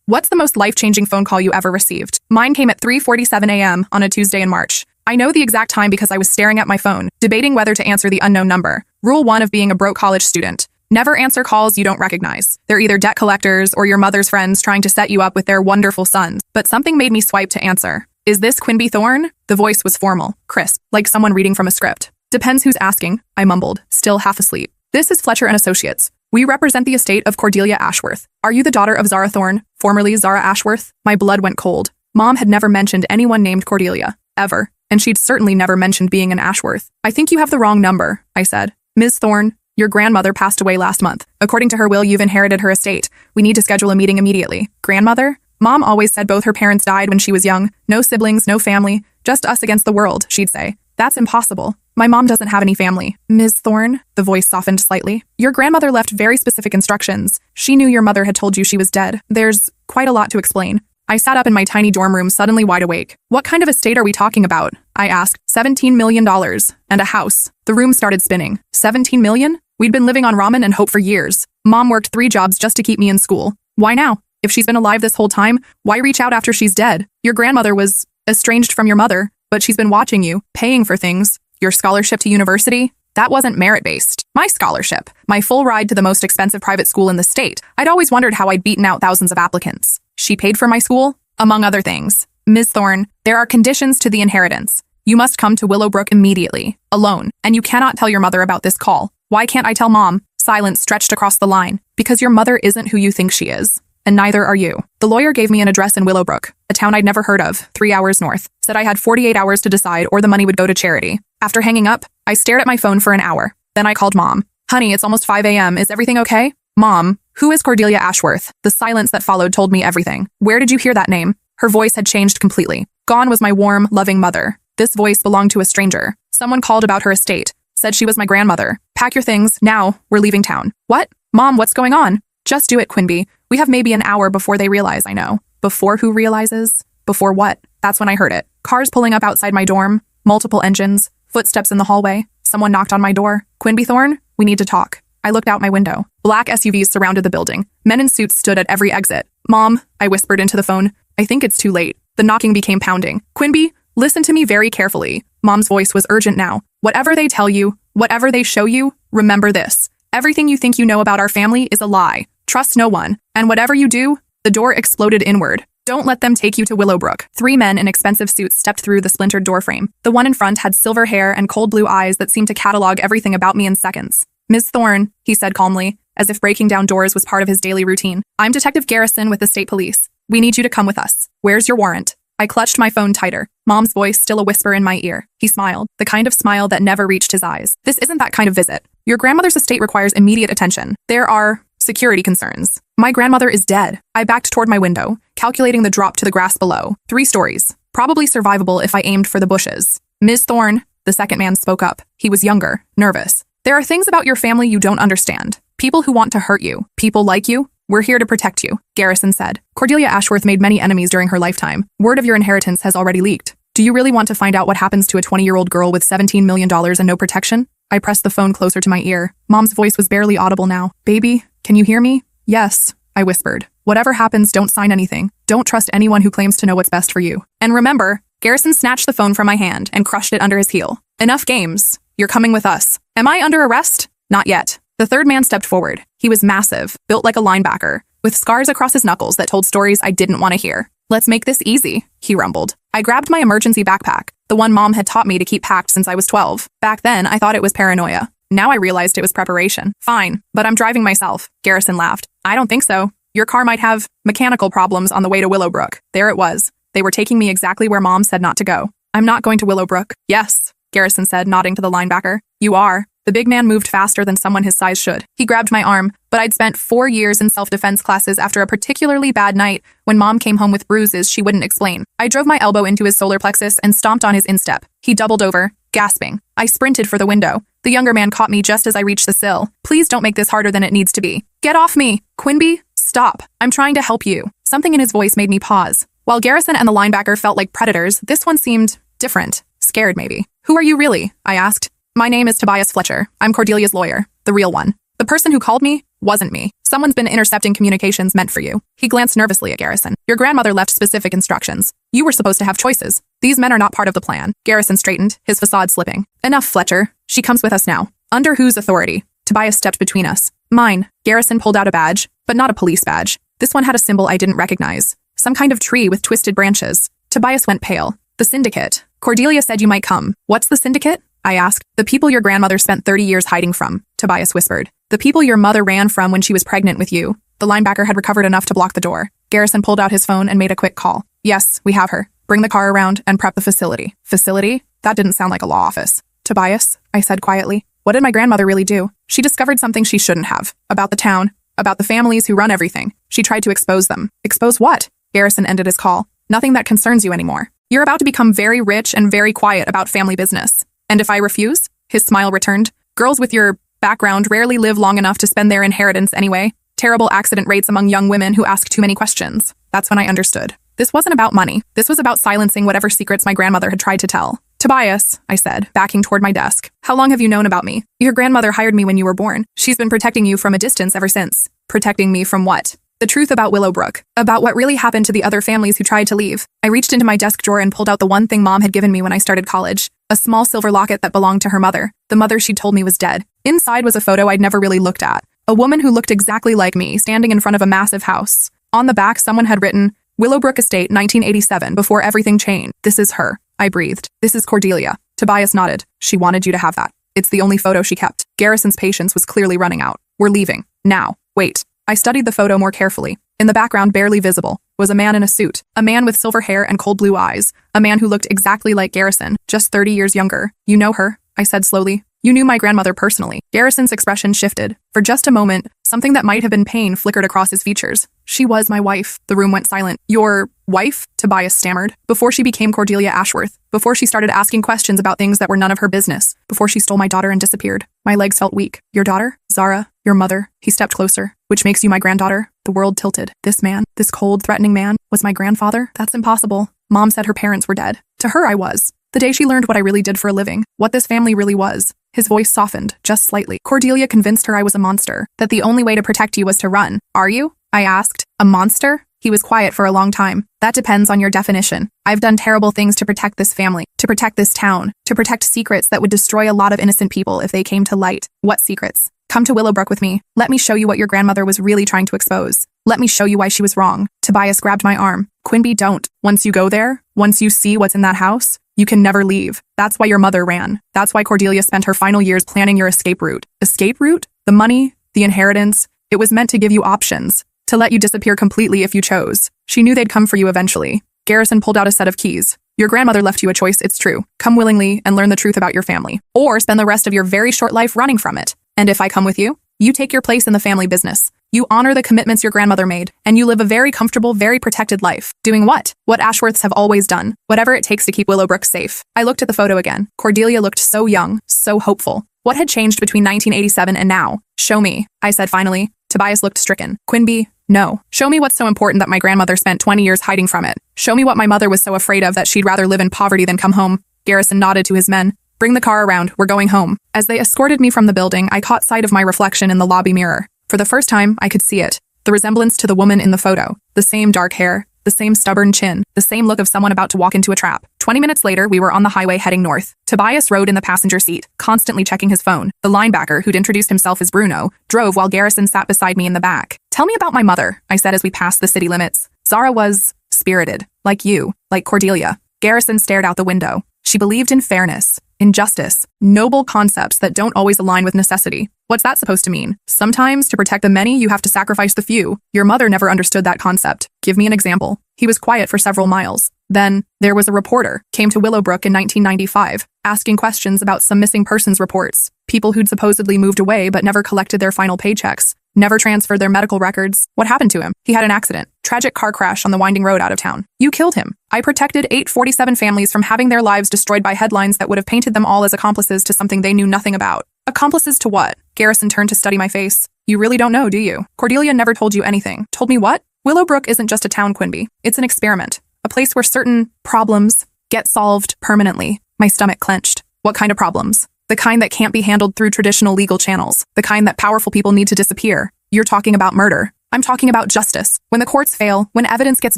What's the most life-changing phone call you ever received? Mine came at 3:47 a.m. on a Tuesday in March. I know the exact time because I was staring at my phone, debating whether to answer the unknown number. Rule 1 of being a broke college student. Never answer calls you don't recognize. They're either debt collectors or your mother's friends trying to set you up with their wonderful sons. But something made me swipe to answer. Is this Quinby Thorne? The voice was formal, crisp, like someone reading from a script. Depends who's asking, I mumbled, still half asleep. This is Fletcher and Associates. We represent the estate of Cordelia Ashworth. Are you the daughter of Zara Thorne, formerly Zara Ashworth? My blood went cold. Mom had never mentioned anyone named Cordelia, ever, and she'd certainly never mentioned being an Ashworth. I think you have the wrong number, I said. Ms. Thorne, your grandmother passed away last month. According to her will, you've inherited her estate. We need to schedule a meeting immediately. Grandmother? Mom always said both her parents died when she was young. No siblings, no family, just us against the world, she'd say. That's impossible. My mom doesn't have any family. Ms. Thorne, the voice softened slightly. Your grandmother left very specific instructions. She knew your mother had told you she was dead. There's quite a lot to explain. I sat up in my tiny dorm room, suddenly wide awake. What kind of estate are we talking about? I asked. $17 million. And a house. The room started spinning. 17 million? We'd been living on ramen and hope for years. Mom worked 3 jobs just to keep me in school. Why now? If she's been alive this whole time, why reach out after she's dead? Your grandmother was estranged from your mother, but she's been watching you, paying for things. Your scholarship to university? That wasn't merit-based. My scholarship. My full ride to the most expensive private school in the state. I'd always wondered how I'd beaten out thousands of applicants. She paid for my school, among other things. Ms. Thorne, there are conditions to the inheritance. You must come to Willowbrook immediately, alone, and you cannot tell your mother about this call. Why can't I tell Mom? Silence stretched across the line. Because your mother isn't who you think she is. And neither are you. The lawyer gave me an address in Willowbrook, a town I'd never heard of, 3 hours north. Said I had 48 hours to decide or the money would go to charity. After hanging up, I stared at my phone for an hour. Then I called Mom. Honey, it's almost 5 a.m. Is everything okay? Mom, who is Cordelia Ashworth? The silence that followed told me everything. Where did you hear that name? Her voice had changed completely. Gone was my warm, loving mother. This voice belonged to a stranger. Someone called about her estate. Said she was my grandmother. Pack your things. Now, we're leaving town. What? Mom, what's going on? Just do it, Quinby. We have maybe an hour before they realize, I know. Before who realizes? Before what? That's when I heard it. Cars pulling up outside my dorm. Multiple engines. Footsteps in the hallway. Someone knocked on my door. Quinby Thorne? We need to talk. I looked out my window. Black SUVs surrounded the building. Men in suits stood at every exit. Mom, I whispered into the phone. I think it's too late. The knocking became pounding. Quinby, listen to me very carefully. Mom's voice was urgent now. Whatever they tell you, whatever they show you, remember this. Everything you think you know about our family is a lie. Trust no one. And whatever you do, the door exploded inward. Don't let them take you to Willowbrook. 3 men in expensive suits stepped through the splintered doorframe. The one in front had silver hair and cold blue eyes that seemed to catalog everything about me in seconds. Ms. Thorne, he said calmly, as if breaking down doors was part of his daily routine. I'm Detective Garrison with the state police. We need you to come with us. Where's your warrant? I clutched my phone tighter, Mom's voice still a whisper in my ear. He smiled, the kind of smile that never reached his eyes. This isn't that kind of visit. Your grandmother's estate requires immediate attention. There are security concerns. My grandmother is dead. I backed toward my window, calculating the drop to the grass below. 3 stories. Probably survivable if I aimed for the bushes. Ms. Thorne, the second man spoke up. He was younger, nervous. There are things about your family you don't understand. People who want to hurt you. People like you. We're here to protect you, Garrison said. Cordelia Ashworth made many enemies during her lifetime. Word of your inheritance has already leaked. Do you really want to find out what happens to a 20-year-old girl with $17 million and no protection? I pressed the phone closer to my ear. Mom's voice was barely audible now. Baby, can you hear me? Yes, I whispered. Whatever happens, don't sign anything. Don't trust anyone who claims to know what's best for you. And remember, Garrison snatched the phone from my hand and crushed it under his heel. Enough games. You're coming with us. Am I under arrest? Not yet. The third man stepped forward. He was massive, built like a linebacker, with scars across his knuckles that told stories I didn't want to hear. Let's make this easy, he rumbled. I grabbed my emergency backpack, the one Mom had taught me to keep packed since I was 12. Back then, I thought it was paranoia. Now I realized it was preparation. Fine, but I'm driving myself, Garrison laughed. I don't think so. Your car might have mechanical problems on the way to Willowbrook. There it was. They were taking me exactly where Mom said not to go. I'm not going to Willowbrook. Yes, Garrison said, nodding to the linebacker. You are. The big man moved faster than someone his size should. He grabbed my arm, but I'd spent 4 years in self-defense classes after a particularly bad night when Mom came home with bruises she wouldn't explain. I drove my elbow into his solar plexus and stomped on his instep. He doubled over, gasping. I sprinted for the window. The younger man caught me just as I reached the sill. Please don't make this harder than it needs to be. Get off me! Quinby, stop! I'm trying to help you. Something in his voice made me pause. While Garrison and the linebacker felt like predators, this one seemed different. Scared, maybe. Who are you really? I asked. My name is Tobias Fletcher. I'm Cordelia's lawyer. The real one. The person who called me? Wasn't me. Someone's been intercepting communications meant for you. He glanced nervously at Garrison. Your grandmother left specific instructions. You were supposed to have choices. These men are not part of the plan. Garrison straightened, his facade slipping. Enough, Fletcher. She comes with us now. Under whose authority? Tobias stepped between us. Mine. Garrison pulled out a badge, but not a police badge. This one had a symbol I didn't recognize. Some kind of tree with twisted branches. Tobias went pale. The syndicate. Cordelia said you might come. What's the syndicate? I asked. The people your grandmother spent 30 years hiding from, Tobias whispered. The people your mother ran from when she was pregnant with you. The linebacker had recovered enough to block the door. Garrison pulled out his phone and made a quick call. Yes, we have her. Bring the car around and prep the facility. Facility? That didn't sound like a law office. Tobias, I said quietly. What did my grandmother really do? She discovered something she shouldn't have. About the town. About the families who run everything. She tried to expose them. Expose what? Garrison ended his call. Nothing that concerns you anymore. You're about to become very rich and very quiet about family business. And if I refuse? His smile returned. Girls with your background rarely live long enough to spend their inheritance anyway. Terrible accident rates among young women who ask too many questions. That's when I understood. This wasn't about money. This was about silencing whatever secrets my grandmother had tried to tell. Tobias, I said, backing toward my desk. How long have you known about me? Your grandmother hired me when you were born. She's been protecting you from a distance ever since. Protecting me from what? The truth about Willowbrook. About what really happened to the other families who tried to leave. I reached into my desk drawer and pulled out the one thing Mom had given me when I started college. A small silver locket that belonged to her mother. The mother she'd told me was dead. Inside was a photo I'd never really looked at. A woman who looked exactly like me, standing in front of a massive house. On the back, someone had written, Willowbrook Estate, 1987, before everything changed. This is her. I breathed. This is Cordelia. Tobias nodded. She wanted you to have that. It's the only photo she kept. Garrison's patience was clearly running out. We're leaving. Now. Wait. I studied the photo more carefully. In the background, barely visible, was a man in a suit. A man with silver hair and cold blue eyes. A man who looked exactly like Garrison, just 30 years younger. You know her? I said slowly. You knew my grandmother personally. Garrison's expression shifted. For just a moment, something that might have been pain flickered across his features. She was my wife. The room went silent. Your wife? Tobias stammered. Before she became Cordelia Ashworth. Before she started asking questions about things that were none of her business. Before she stole my daughter and disappeared. My legs felt weak. Your daughter? Zara? Your mother? He stepped closer. Which makes you my granddaughter? The world tilted. This man, this cold, threatening man, was my grandfather? That's impossible. Mom said her parents were dead. To her, I was. The day she learned what I really did for a living. What this family really was. His voice softened, just slightly. Cordelia convinced her I was a monster. That the only way to protect you was to run. Are you? I asked. A monster? He was quiet for a long time. That depends on your definition. I've done terrible things to protect this family, to protect this town, to protect secrets that would destroy a lot of innocent people if they came to light. What secrets? Come to Willowbrook with me. Let me show you what your grandmother was really trying to expose. Let me show you why she was wrong. Tobias grabbed my arm. Quinby, don't. Once you go there, once you see what's in that house, you can never leave. That's why your mother ran. That's why Cordelia spent her final years planning your escape route. Escape route? The money? The inheritance? It was meant to give you options. To let you disappear completely if you chose. She knew they'd come for you eventually. Garrison pulled out a set of keys. Your grandmother left you a choice, it's true. Come willingly and learn the truth about your family. Or spend the rest of your very short life running from it. And if I come with you, you take your place in the family business. You honor the commitments your grandmother made, and you live a very comfortable, very protected life. Doing what? What Ashworths have always done. Whatever it takes to keep Willowbrook safe. I looked at the photo again. Cordelia looked so young, so hopeful. What had changed between 1987 and now? Show me, I said finally. Tobias looked stricken. Quinby, no. Show me what's so important that my grandmother spent 20 years hiding from it. Show me what my mother was so afraid of that she'd rather live in poverty than come home. Garrison nodded to his men. Bring the car around, we're going home. As they escorted me from the building, I caught sight of my reflection in the lobby mirror. For the first time, I could see it. The resemblance to the woman in the photo. The same dark hair, the same stubborn chin, the same look of someone about to walk into a trap. 20 minutes later, we were on the highway heading north. Tobias rode in the passenger seat, constantly checking his phone. The linebacker, who'd introduced himself as Bruno, drove while Garrison sat beside me in the back. Tell me about my mother, I said as we passed the city limits. Zara was spirited, like you, like Cordelia. Garrison stared out the window. She believed in fairness, in justice, noble concepts that don't always align with necessity. What's that supposed to mean? Sometimes, to protect the many, you have to sacrifice the few. Your mother never understood that concept. Give me an example. He was quiet for several miles. Then, there was a reporter, came to Willowbrook in 1995, asking questions about some missing persons reports. People who'd supposedly moved away but never collected their final paychecks. Never transferred their medical records. What happened to him? He had an accident. Tragic car crash on the winding road out of town. You killed him. I protected 847 families from having their lives destroyed by headlines that would have painted them all as accomplices to something they knew nothing about. Accomplices to what? Garrison turned to study my face. You really don't know, do you? Cordelia never told you anything. Told me what? Willowbrook isn't just a town, Quinby. It's an experiment. A place where certain problems get solved permanently. My stomach clenched. What kind of problems? The kind that can't be handled through traditional legal channels. The kind that powerful people need to disappear. You're talking about murder. I'm talking about justice. When the courts fail, when evidence gets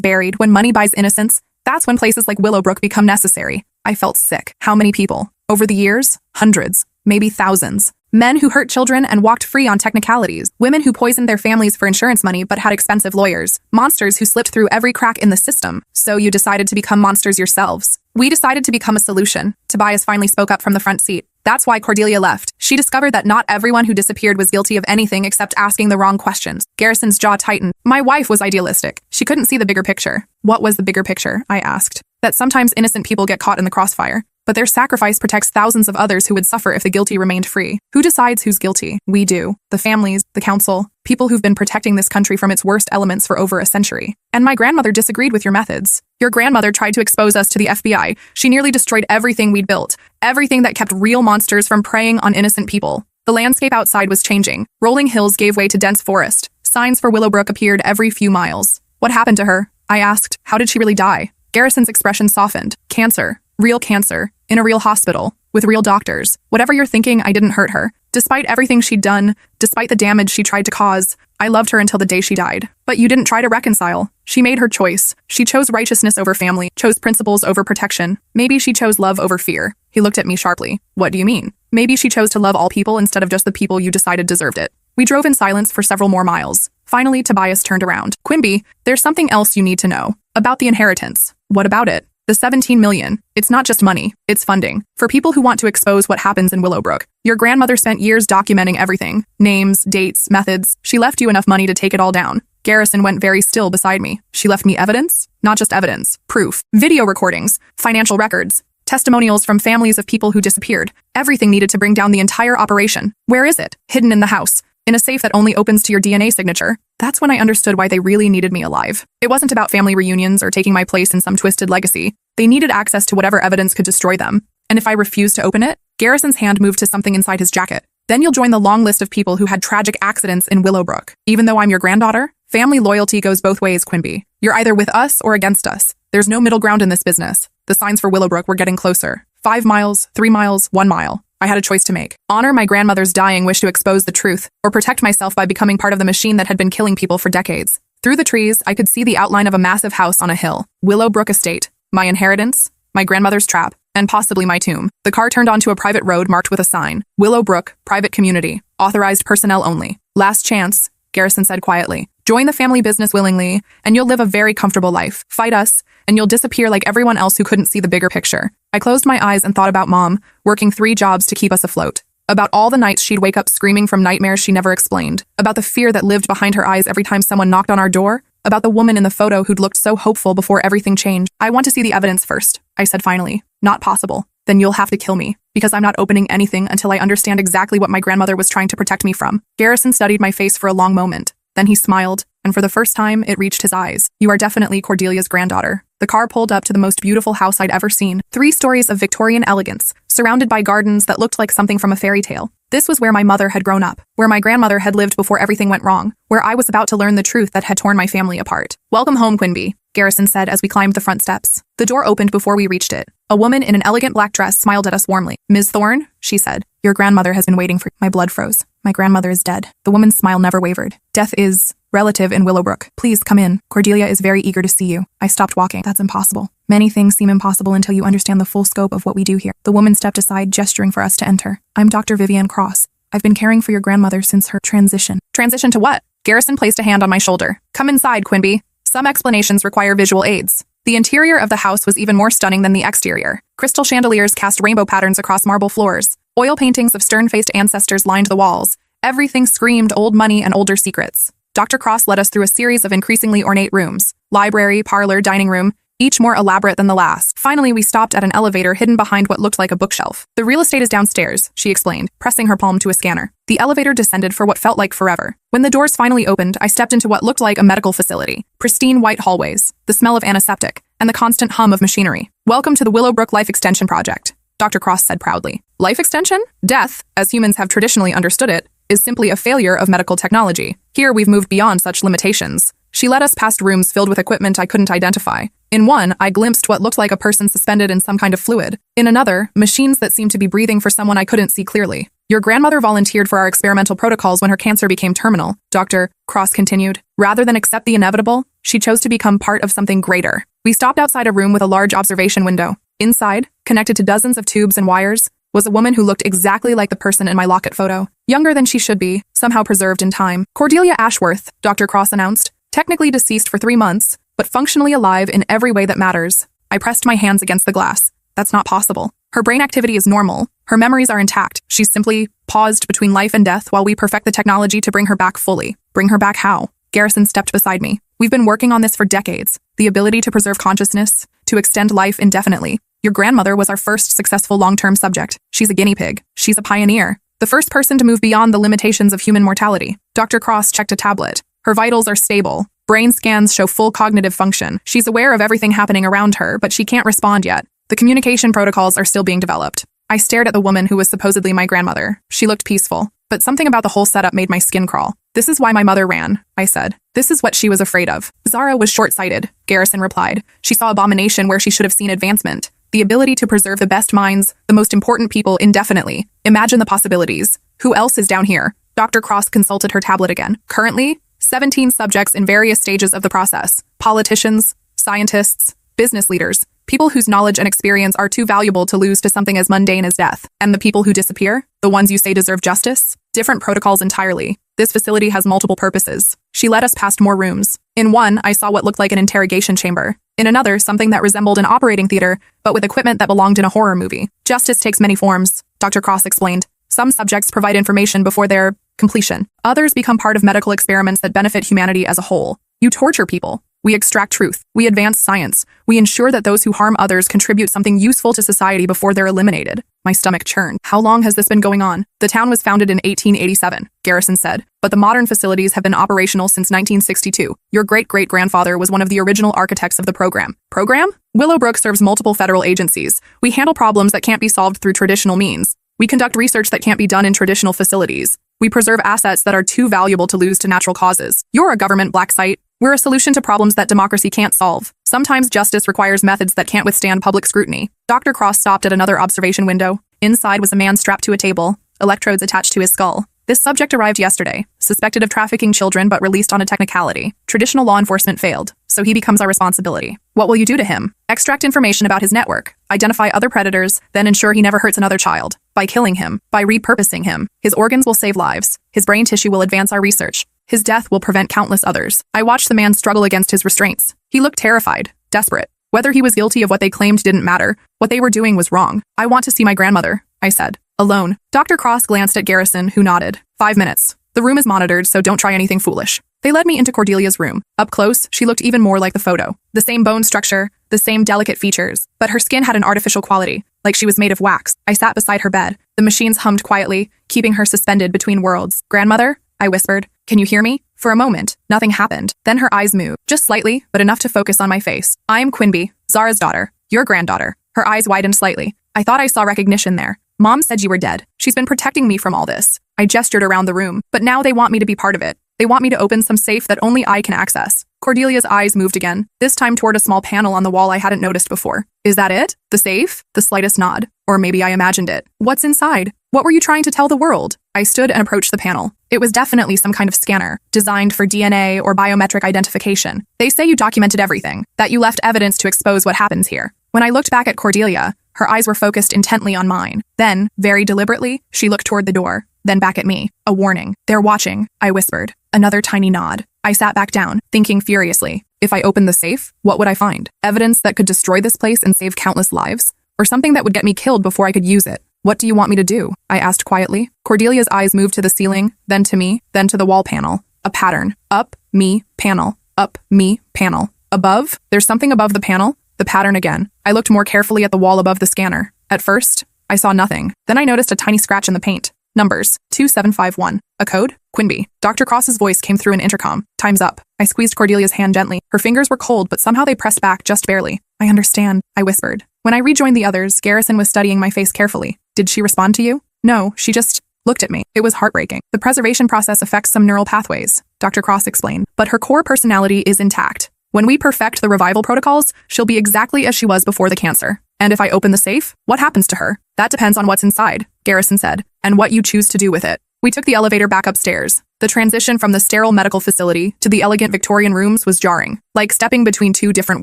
buried, when money buys innocence, that's when places like Willowbrook become necessary. I felt sick. How many people? Over the years, hundreds, maybe thousands. Men who hurt children and walked free on technicalities. Women who poisoned their families for insurance money but had expensive lawyers. Monsters who slipped through every crack in the system. So you decided to become monsters yourselves. We decided to become a solution. Tobias finally spoke up from the front seat. That's why Cordelia left. She discovered that not everyone who disappeared was guilty of anything except asking the wrong questions. Garrison's jaw tightened. My wife was idealistic. She couldn't see the bigger picture. What was the bigger picture? I asked. That sometimes innocent people get caught in the crossfire, but their sacrifice protects thousands of others who would suffer if the guilty remained free. Who decides who's guilty? We do. The families, the council, people who've been protecting this country from its worst elements for over a century. And my grandmother disagreed with your methods. Your grandmother tried to expose us to the FBI. She nearly destroyed everything we'd built. Everything that kept real monsters from preying on innocent people. The landscape outside was changing. Rolling hills gave way to dense forest. Signs for Willowbrook appeared every few miles. What happened to her? I asked. How did she really die? Garrison's expression softened. Cancer. Real cancer. In a real hospital. With real doctors. Whatever you're thinking, I didn't hurt her. Despite everything she'd done, despite the damage she tried to cause, I loved her until the day she died. But you didn't try to reconcile. She made her choice. She chose righteousness over family, chose principles over protection. Maybe she chose love over fear. He looked at me sharply. What do you mean? Maybe she chose to love all people instead of just the people you decided deserved it. We drove in silence for several more miles. Finally, Tobias turned around. Quimby, there's something else you need to know. About the inheritance. What about it? The $17 million. It's not just money. It's funding. For people who want to expose what happens in Willowbrook. Your grandmother spent years documenting everything. Names, dates, methods. She left you enough money to take it all down. Garrison went very still beside me. She left me evidence? Not just evidence. Proof. Video recordings. Financial records. Testimonials from families of people who disappeared. Everything needed to bring down the entire operation. Where is it? Hidden in the house. In a safe that only opens to your DNA signature. That's when I understood why they really needed me alive. It wasn't about family reunions or taking my place in some twisted legacy. They needed access to whatever evidence could destroy them. And if I refused to open it, Garrison's hand moved to something inside his jacket. Then you'll join the long list of people who had tragic accidents in Willowbrook. Even though I'm your granddaughter, family loyalty goes both ways, Quimby. You're either with us or against us. There's no middle ground in this business. The signs for Willowbrook were getting closer. 5 miles, 3 miles, 1 mile. I had a choice to make. Honor my grandmother's dying wish to expose the truth, or protect myself by becoming part of the machine that had been killing people for decades. Through the trees, I could see the outline of a massive house on a hill. Willowbrook Estate. My inheritance, my grandmother's trap, and possibly my tomb. The car turned onto a private road marked with a sign. Willowbrook, private community. Authorized personnel only. Last chance, Garrison said quietly. Join the family business willingly, and you'll live a very comfortable life. Fight us, and you'll disappear like everyone else who couldn't see the bigger picture. I closed my eyes and thought about Mom, working 3 jobs to keep us afloat. About all the nights she'd wake up screaming from nightmares she never explained. About the fear that lived behind her eyes every time someone knocked on our door. About the woman in the photo who'd looked so hopeful before everything changed. I want to see the evidence first, I said finally. Not possible. Then you'll have to kill me, because I'm not opening anything until I understand exactly what my grandmother was trying to protect me from. Garrison studied my face for a long moment. Then he smiled, and for the first time, it reached his eyes. You are definitely Cordelia's granddaughter. The car pulled up to the most beautiful house I'd ever seen. 3 stories of Victorian elegance, surrounded by gardens that looked like something from a fairy tale. This was where my mother had grown up, where my grandmother had lived before everything went wrong, where I was about to learn the truth that had torn my family apart. Welcome home, Quimby, Garrison said as we climbed the front steps. The door opened before we reached it. A woman in an elegant black dress smiled at us warmly. Ms. Thorne, she said, your grandmother has been waiting for... My blood froze. My grandmother is dead. The woman's smile never wavered. Death is... relative in Willowbrook. Please come in. Cordelia is very eager to see you. I stopped walking. That's impossible. Many things seem impossible until you understand the full scope of what we do here. The woman stepped aside, gesturing for us to enter. I'm Dr. Vivian Cross. I've been caring for your grandmother since her transition. Transition to what? Garrison placed a hand on my shoulder. Come inside, Quimby. Some explanations require visual aids. The interior of the house was even more stunning than the exterior. Crystal chandeliers cast rainbow patterns across marble floors. Oil paintings of stern-faced ancestors lined the walls. Everything screamed old money and older secrets. Dr. Cross led us through a series of increasingly ornate rooms. Library, parlor, dining room, each more elaborate than the last. Finally, we stopped at an elevator hidden behind what looked like a bookshelf. The real estate is downstairs, she explained, pressing her palm to a scanner. The elevator descended for what felt like forever. When the doors finally opened, I stepped into what looked like a medical facility. Pristine white hallways, the smell of antiseptic, and the constant hum of machinery. Welcome to the Willowbrook Life Extension Project, Dr. Cross said proudly. Life extension? Death, as humans have traditionally understood it, is simply a failure of medical technology. Here we've moved beyond such limitations. She led us past rooms filled with equipment I couldn't identify. In one, I glimpsed what looked like a person suspended in some kind of fluid. In another, machines that seemed to be breathing for someone I couldn't see clearly. Your grandmother volunteered for our experimental protocols when her cancer became terminal, Dr. Cross continued. Rather than accept the inevitable, she chose to become part of something greater. We stopped outside a room with a large observation window. Inside, connected to dozens of tubes and wires, was a woman who looked exactly like the person in my locket photo. Younger than she should be, somehow preserved in time. Cordelia Ashworth, Dr. Cross announced. Technically deceased for 3 months, but functionally alive in every way that matters. I pressed my hands against the glass. That's not possible. Her brain activity is normal. Her memories are intact. She's simply paused between life and death while we perfect the technology to bring her back fully. Bring her back how? Garrison stepped beside me. We've been working on this for decades. The ability to preserve consciousness, to extend life indefinitely. Your grandmother was our first successful long-term subject. She's a guinea pig. She's a pioneer. The first person to move beyond the limitations of human mortality. Dr. Cross checked a tablet. Her vitals are stable. Brain scans show full cognitive function. She's aware of everything happening around her, but she can't respond yet. The communication protocols are still being developed. I stared at the woman who was supposedly my grandmother. She looked peaceful, but something about the whole setup made my skin crawl. This is why my mother ran, I said. This is what she was afraid of. Zara was short-sighted, Garrison replied. She saw abomination where she should have seen advancement. The ability to preserve the best minds, the most important people indefinitely. Imagine the possibilities. Who else is down here? Dr. Cross consulted her tablet again. Currently, 17 subjects in various stages of the process. Politicians, scientists, business leaders, people whose knowledge and experience are too valuable to lose to something as mundane as death. And the people who disappear? The ones you say deserve justice? Different protocols entirely. This facility has multiple purposes. She led us past more rooms. In one, I saw what looked like an interrogation chamber. In another, something that resembled an operating theater, but with equipment that belonged in a horror movie. Justice takes many forms, Dr. Cross explained. Some subjects provide information before their completion. Others become part of medical experiments that benefit humanity as a whole. You torture people. We extract truth. We advance science. We ensure that those who harm others contribute something useful to society before they're eliminated. My stomach churned. How long has this been going on? The town was founded in 1887, Garrison said, but the modern facilities have been operational since 1962. Your great-great-grandfather was one of the original architects of the program. Program? Willowbrook serves multiple federal agencies. We handle problems that can't be solved through traditional means. We conduct research that can't be done in traditional facilities. We preserve assets that are too valuable to lose to natural causes. You're a government black site. We're a solution to problems that democracy can't solve. Sometimes justice requires methods that can't withstand public scrutiny. Dr. Cross stopped at another observation window. Inside was a man strapped to a table, electrodes attached to his skull. This subject arrived yesterday, suspected of trafficking children but released on a technicality. Traditional law enforcement failed, so he becomes our responsibility. What will you do to him? Extract information about his network, identify other predators, then ensure he never hurts another child. By killing him, by repurposing him, his organs will save lives. His brain tissue will advance our research. His death will prevent countless others. I watched the man struggle against his restraints. He looked terrified, desperate. Whether he was guilty of what they claimed didn't matter. What they were doing was wrong. I want to see my grandmother, I said. Alone. Dr. Cross glanced at Garrison, who nodded. 5 minutes. The room is monitored, so don't try anything foolish. They led me into Cordelia's room. Up close, she looked even more like the photo. The same bone structure, the same delicate features, but her skin had an artificial quality, like she was made of wax. I sat beside her bed. The machines hummed quietly, keeping her suspended between worlds. Grandmother? I whispered. Can you hear me? For a moment, nothing happened. Then her eyes moved, just slightly, but enough to focus on my face. I am Quinby, Zara's daughter, your granddaughter. Her eyes widened slightly. I thought I saw recognition there. Mom said you were dead. She's been protecting me from all this. I gestured around the room, but now they want me to be part of it. They want me to open some safe that only I can access. Cordelia's eyes moved again, this time toward a small panel on the wall I hadn't noticed before. Is that it? The safe? The slightest nod. Or maybe I imagined it. What's inside? What were you trying to tell the world? I stood and approached the panel. It was definitely some kind of scanner, designed for DNA or biometric identification. They say you documented everything, that you left evidence to expose what happens here. When I looked back at Cordelia, her eyes were focused intently on mine. Then, very deliberately, she looked toward the door, then back at me. A warning. They're watching, I whispered. Another tiny nod. I sat back down, thinking furiously. If I opened the safe, what would I find? Evidence that could destroy this place and save countless lives? Or something that would get me killed before I could use it? What do you want me to do? I asked quietly. Cordelia's eyes moved to the ceiling, then to me, then to the wall panel. A pattern. Up, me, panel. Up, me, panel. Above? There's something above the panel. The pattern again. I looked more carefully at the wall above the scanner. At first, I saw nothing. Then I noticed a tiny scratch in the paint. Numbers. 2751. A code? Quinby. Dr. Cross's voice came through an intercom. Time's up. I squeezed Cordelia's hand gently. Her fingers were cold, but somehow they pressed back just barely. I understand, I whispered. When I rejoined the others, Garrison was studying my face carefully. Did she respond to you? No, she just looked at me. It was heartbreaking. The preservation process affects some neural pathways, Dr. Cross explained, but her core personality is intact. When we perfect the revival protocols, she'll be exactly as she was before the cancer. And if I open the safe, what happens to her? That depends on what's inside, Garrison said, and what you choose to do with it. We took the elevator back upstairs. The transition from the sterile medical facility to the elegant Victorian rooms was jarring, like stepping between two different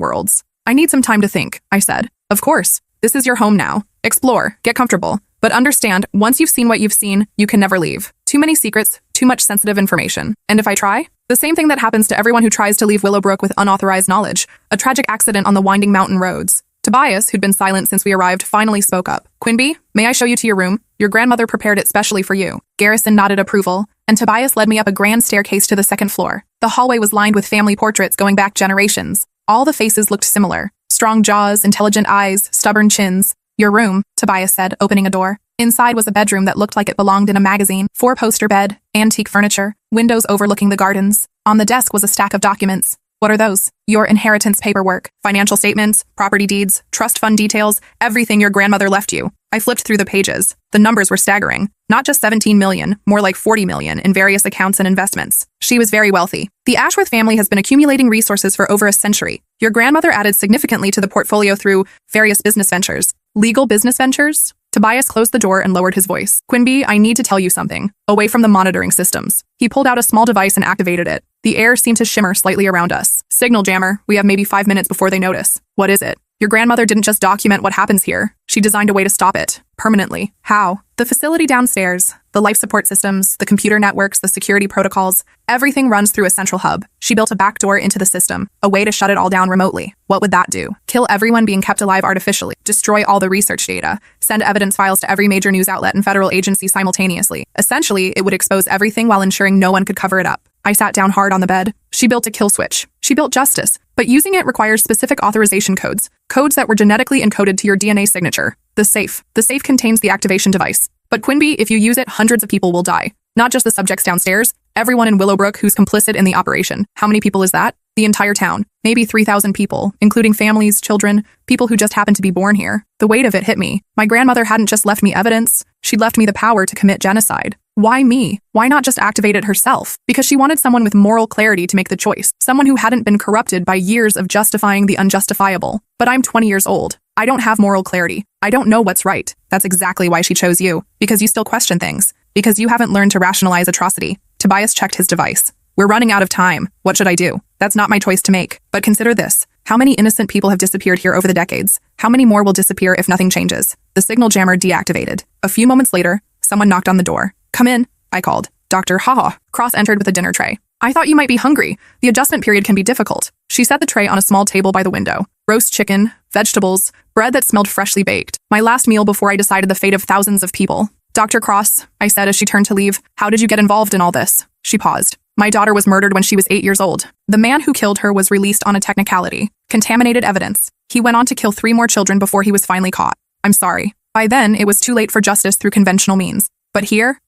worlds. I need some time to think, I said. Of course. This is your home now. Explore, get comfortable. But understand, once you've seen what you've seen, you can never leave. Too many secrets, too much sensitive information. And if I try? The same thing that happens to everyone who tries to leave Willowbrook with unauthorized knowledge. A tragic accident on the winding mountain roads. Tobias, who'd been silent since we arrived, finally spoke up. Quinby, may I show you to your room? Your grandmother prepared it specially for you. Garrison nodded approval, and Tobias led me up a grand staircase to the second floor. The hallway was lined with family portraits going back generations. All the faces looked similar. Strong jaws, intelligent eyes, stubborn chins. Your room, Tobias said, opening a door. Inside was a bedroom that looked like it belonged in a magazine. 4-poster bed, antique furniture, windows overlooking the gardens. On the desk was a stack of documents. What are those? Your inheritance paperwork, financial statements, property deeds, trust fund details, everything your grandmother left you. I flipped through the pages. The numbers were staggering. Not just 17 million, more like 40 million in various accounts and investments. She was very wealthy. The Ashworth family has been accumulating resources for over a century. Your grandmother added significantly to the portfolio through various business ventures. Legal business ventures? Tobias closed the door and lowered his voice. Quinby, I need to tell you something. Away from the monitoring systems. He pulled out a small device and activated it. The air seemed to shimmer slightly around us. Signal jammer. We have maybe 5 minutes before they notice. What is it? Your grandmother didn't just document what happens here. She designed a way to stop it. Permanently. How? The facility downstairs, the life support systems, the computer networks, the security protocols, everything runs through a central hub. She built a backdoor into the system, a way to shut it all down remotely. What would that do? Kill everyone being kept alive artificially, destroy all the research data, send evidence files to every major news outlet and federal agency simultaneously. Essentially, it would expose everything while ensuring no one could cover it up. I sat down hard on the bed. She built a kill switch. She built justice, but using it requires specific authorization codes, codes that were genetically encoded to your DNA signature. The safe. The safe contains the activation device. But Quinby, if you use it, hundreds of people will die. Not just the subjects downstairs, everyone in Willowbrook who's complicit in the operation. How many people is that? The entire town. Maybe 3,000 people, including families, children, people who just happened to be born here. The weight of it hit me. My grandmother hadn't just left me evidence, she'd left me the power to commit genocide. Why me? Why not just activate it herself? Because she wanted someone with moral clarity to make the choice. Someone who hadn't been corrupted by years of justifying the unjustifiable. But I'm 20 years old. I don't have moral clarity. I don't know what's right. That's exactly why she chose you. Because you still question things. Because you haven't learned to rationalize atrocity. Tobias checked his device. We're running out of time. What should I do? That's not my choice to make. But consider this. How many innocent people have disappeared here over the decades? How many more will disappear if nothing changes? The signal jammer deactivated. A few moments later, someone knocked on the door. Come in, I called. Dr. Haha. Cross entered with a dinner tray. I thought you might be hungry. The adjustment period can be difficult. She set the tray on a small table by the window. Roast chicken, vegetables, bread that smelled freshly baked. My last meal before I decided the fate of thousands of people. Dr. Cross, I said as she turned to leave, how did you get involved in all this? She paused. My daughter was murdered when she was 8 years old. The man who killed her was released on a technicality. Contaminated evidence. He went on to kill 3 more children before he was finally caught. I'm sorry. By then, it was too late for justice through conventional means. But here,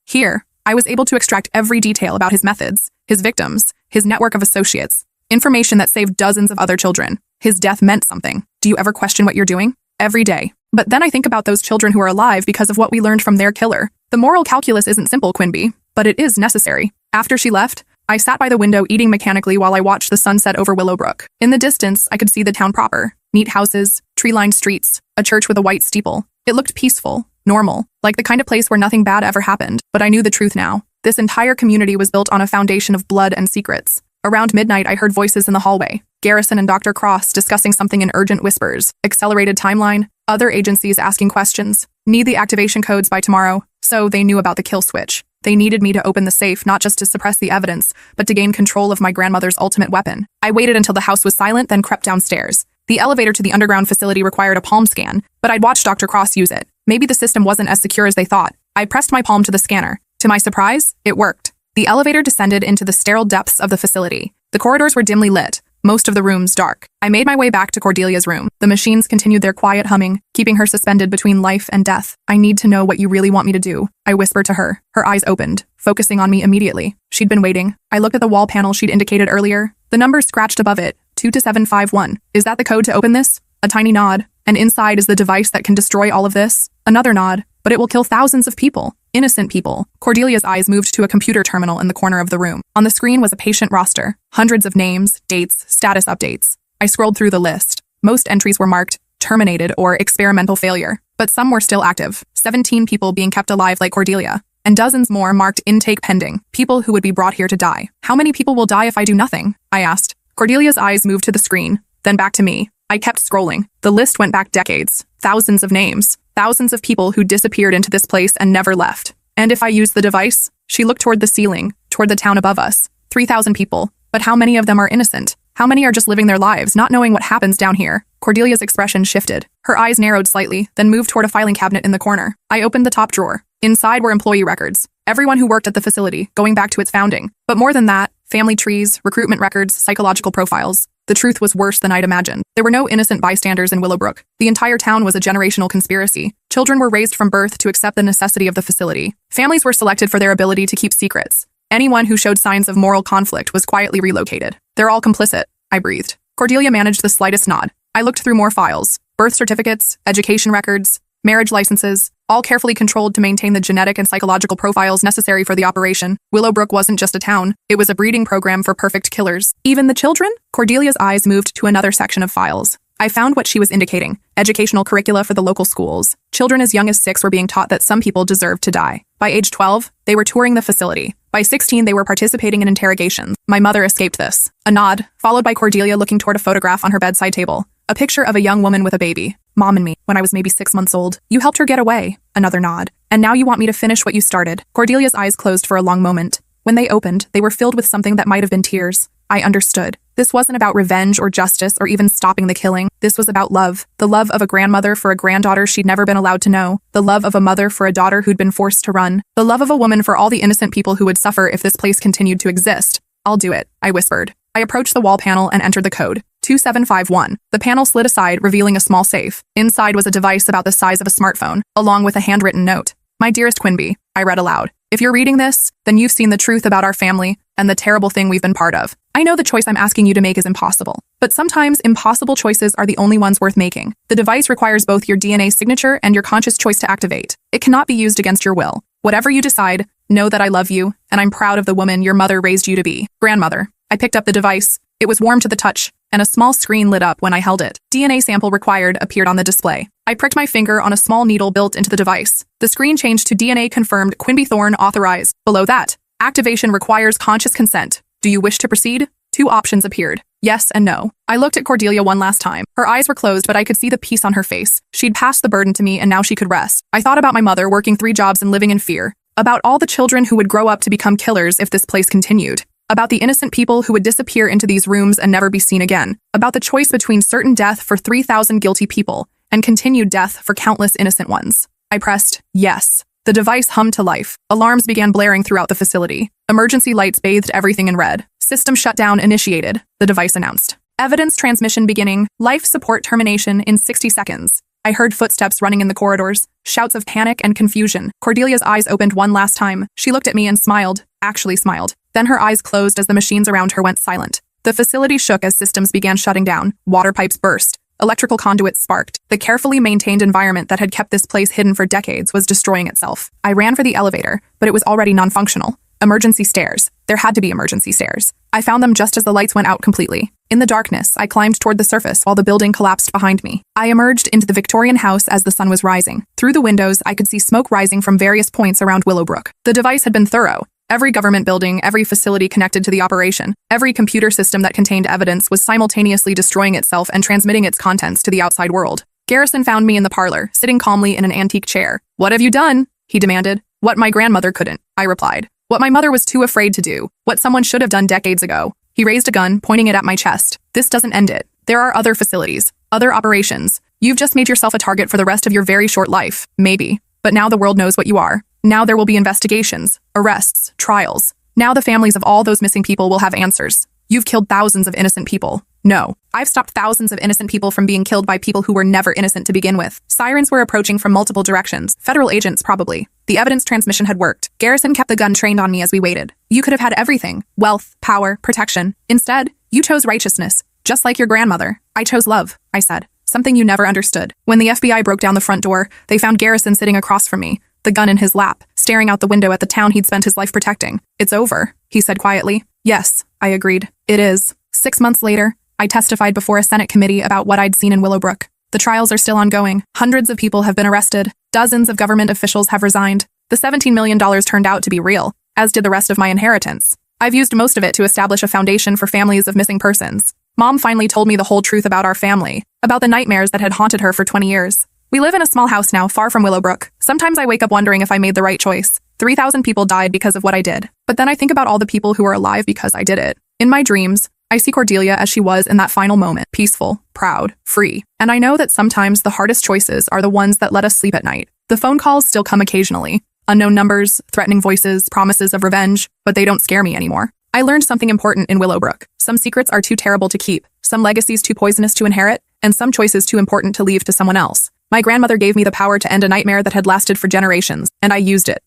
I was able to extract every detail about his methods, his victims, his network of associates, information that saved dozens of other children. His death meant something. Do you ever question what you're doing? Every day. But then I think about those children who are alive because of what we learned from their killer. The moral calculus isn't simple, Quinby, but it is necessary. After she left, I sat by the window eating mechanically while I watched the sunset over Willowbrook. In the distance, I could see the town proper. Neat houses, tree-lined streets, a church with a white steeple. It looked peaceful, normal, like the kind of place where nothing bad ever happened. But I knew the truth now. This entire community was built on a foundation of blood and secrets. Around midnight, I heard voices in the hallway. Garrison and Dr. Cross discussing something in urgent whispers. Accelerated timeline. Other agencies asking questions. Need the activation codes by tomorrow. So they knew about the kill switch. They needed me to open the safe, not just to suppress the evidence, but to gain control of my grandmother's ultimate weapon. I waited until the house was silent, then crept downstairs. The elevator to the underground facility required a palm scan, but I'd watched Dr. Cross use it. Maybe the system wasn't as secure as they thought. I pressed my palm to the scanner. To my surprise, it worked. The elevator descended into the sterile depths of the facility. The corridors were dimly lit, most of the rooms dark. I made my way back to Cordelia's room. The machines continued their quiet humming, keeping her suspended between life and death. I need to know what you really want me to do, I whispered to her. Her eyes opened, focusing on me immediately. She'd been waiting. I looked at the wall panel she'd indicated earlier. The number scratched above it, 22751. Is that the code to open this? A tiny nod. And inside is the device that can destroy all of this. Another nod. But it will kill thousands of people. Innocent people. Cordelia's eyes moved to a computer terminal in the corner of the room. On the screen was a patient roster, hundreds of names, dates, status updates. I scrolled through the list. Most entries were marked terminated or experimental failure, but some were still active. 17 people being kept alive like Cordelia, and dozens more marked intake pending, people who would be brought here to die. How many people will die if I do nothing? I asked. Cordelia's eyes moved to the screen, then back to me. I kept scrolling. The list went back decades. Thousands of names. Thousands of people who disappeared into this place and never left. And if I use the device? She looked toward the ceiling, toward the town above us. 3,000 people. But how many of them are innocent? How many are just living their lives, not knowing what happens down here? Cordelia's expression shifted. Her eyes narrowed slightly, then moved toward a filing cabinet in the corner. I opened the top drawer. Inside were employee records. Everyone who worked at the facility, going back to its founding. But more than that, family trees, recruitment records, psychological profiles. The truth was worse than I'd imagined. There were no innocent bystanders in Willowbrook. The entire town was a generational conspiracy. Children were raised from birth to accept the necessity of the facility. Families were selected for their ability to keep secrets. Anyone who showed signs of moral conflict was quietly relocated. They're all complicit, I breathed. Cordelia managed the slightest nod. I looked through more files. Birth certificates, education records, marriage licenses, all carefully controlled to maintain the genetic and psychological profiles necessary for the operation. Willowbrook wasn't just a town. It was a breeding program for perfect killers. Even the children? Cordelia's eyes moved to another section of files. I found what she was indicating. Educational curricula for the local schools. Children as young as 6 were being taught that some people deserved to die. By age 12, they were touring the facility. By 16, they were participating in interrogations. My mother escaped this. A nod, followed by Cordelia looking toward a photograph on her bedside table. A picture of a young woman with a baby. Mom and me, when I was maybe 6 months old. You helped her get away. Another nod. And now you want me to finish what you started. Cordelia's eyes closed for a long moment. When they opened, they were filled with something that might have been tears. I understood. This wasn't about revenge or justice or even stopping the killing. This was about love. The love of a grandmother for a granddaughter she'd never been allowed to know. The love of a mother for a daughter who'd been forced to run. The love of a woman for all the innocent people who would suffer if this place continued to exist. I'll do it, I whispered. I approached the wall panel and entered the code. 2751. The panel slid aside, revealing a small safe. Inside was a device about the size of a smartphone, along with a handwritten note. My dearest Quinby, I read aloud. If you're reading this, then you've seen the truth about our family and the terrible thing we've been part of. I know the choice I'm asking you to make is impossible, but sometimes impossible choices are the only ones worth making. The device requires both your DNA signature and your conscious choice to activate. It cannot be used against your will. Whatever you decide, know that I love you, and I'm proud of the woman your mother raised you to be. Grandmother. I picked up the device. It was warm to the touch, and a small screen lit up when I held it. DNA sample required appeared on the display. I pricked my finger on a small needle built into the device. The screen changed to DNA confirmed Quinby Thorne authorized. Below that, activation requires conscious consent. Do you wish to proceed? 2 options appeared. Yes and no. I looked at Cordelia one last time. Her eyes were closed, but I could see the peace on her face. She'd passed the burden to me, and now she could rest. I thought about my mother working 3 jobs and living in fear. About all the children who would grow up to become killers if this place continued. About the innocent people who would disappear into these rooms and never be seen again. About the choice between certain death for 3,000 guilty people and continued death for countless innocent ones. I pressed yes. The device hummed to life. Alarms began blaring throughout the facility. Emergency lights bathed everything in red. System shutdown initiated, the device announced. Evidence transmission beginning. Life support termination in 60 seconds. I heard footsteps running in the corridors, shouts of panic and confusion. Cordelia's eyes opened one last time. She looked at me and smiled, actually smiled. Then her eyes closed as the machines around her went silent. The facility shook as systems began shutting down. Water pipes burst. Electrical conduits sparked. The carefully maintained environment that had kept this place hidden for decades was destroying itself. I ran for the elevator, but it was already non-functional. Emergency stairs. There had to be emergency stairs. I found them just as the lights went out completely. In the darkness, I climbed toward the surface while the building collapsed behind me. I emerged into the Victorian house as the sun was rising. Through the windows, I could see smoke rising from various points around Willowbrook. The device had been thorough. Every government building, every facility connected to the operation, every computer system that contained evidence was simultaneously destroying itself and transmitting its contents to the outside world. Garrison found me in the parlor, sitting calmly in an antique chair. "What have you done?" he demanded. "What my grandmother couldn't," I replied. "What my mother was too afraid to do. What someone should have done decades ago." He raised a gun, pointing it at my chest. "This doesn't end it. There are other facilities, other operations. You've just made yourself a target for the rest of your very short life. Maybe. But now the world knows what you are. Now there will be investigations, arrests, trials. Now the families of all those missing people will have answers. You've killed thousands of innocent people. No, I've stopped thousands of innocent people from being killed by people who were never innocent to begin with." Sirens were approaching from multiple directions. Federal agents, probably. The evidence transmission had worked. Garrison kept the gun trained on me as we waited. "You could have had everything. Wealth, power, protection. Instead, you chose righteousness. Just like your grandmother. I chose love," I said. "Something you never understood." When the FBI broke down the front door, they found Garrison sitting across from me, the gun in his lap, staring out the window at the town he'd spent his life protecting. "It's over," he said quietly. "Yes," I agreed. "It is." 6 months later, I testified before a Senate committee about what I'd seen in Willowbrook. The trials are still ongoing. Hundreds of people have been arrested. Dozens of government officials have resigned. The $17 million turned out to be real, as did the rest of my inheritance. I've used most of it to establish a foundation for families of missing persons. Mom finally told me the whole truth about our family, about the nightmares that had haunted her for 20 years. We live in a small house now, far from Willowbrook. Sometimes I wake up wondering if I made the right choice. 3,000 people died because of what I did. But then I think about all the people who are alive because I did it. In my dreams, I see Cordelia as she was in that final moment, peaceful, proud, free. And I know that sometimes the hardest choices are the ones that let us sleep at night. The phone calls still come occasionally. Unknown numbers, threatening voices, promises of revenge, but they don't scare me anymore. I learned something important in Willowbrook. Some secrets are too terrible to keep, some legacies too poisonous to inherit, and some choices too important to leave to someone else. My grandmother gave me the power to end a nightmare that had lasted for generations, and I used it.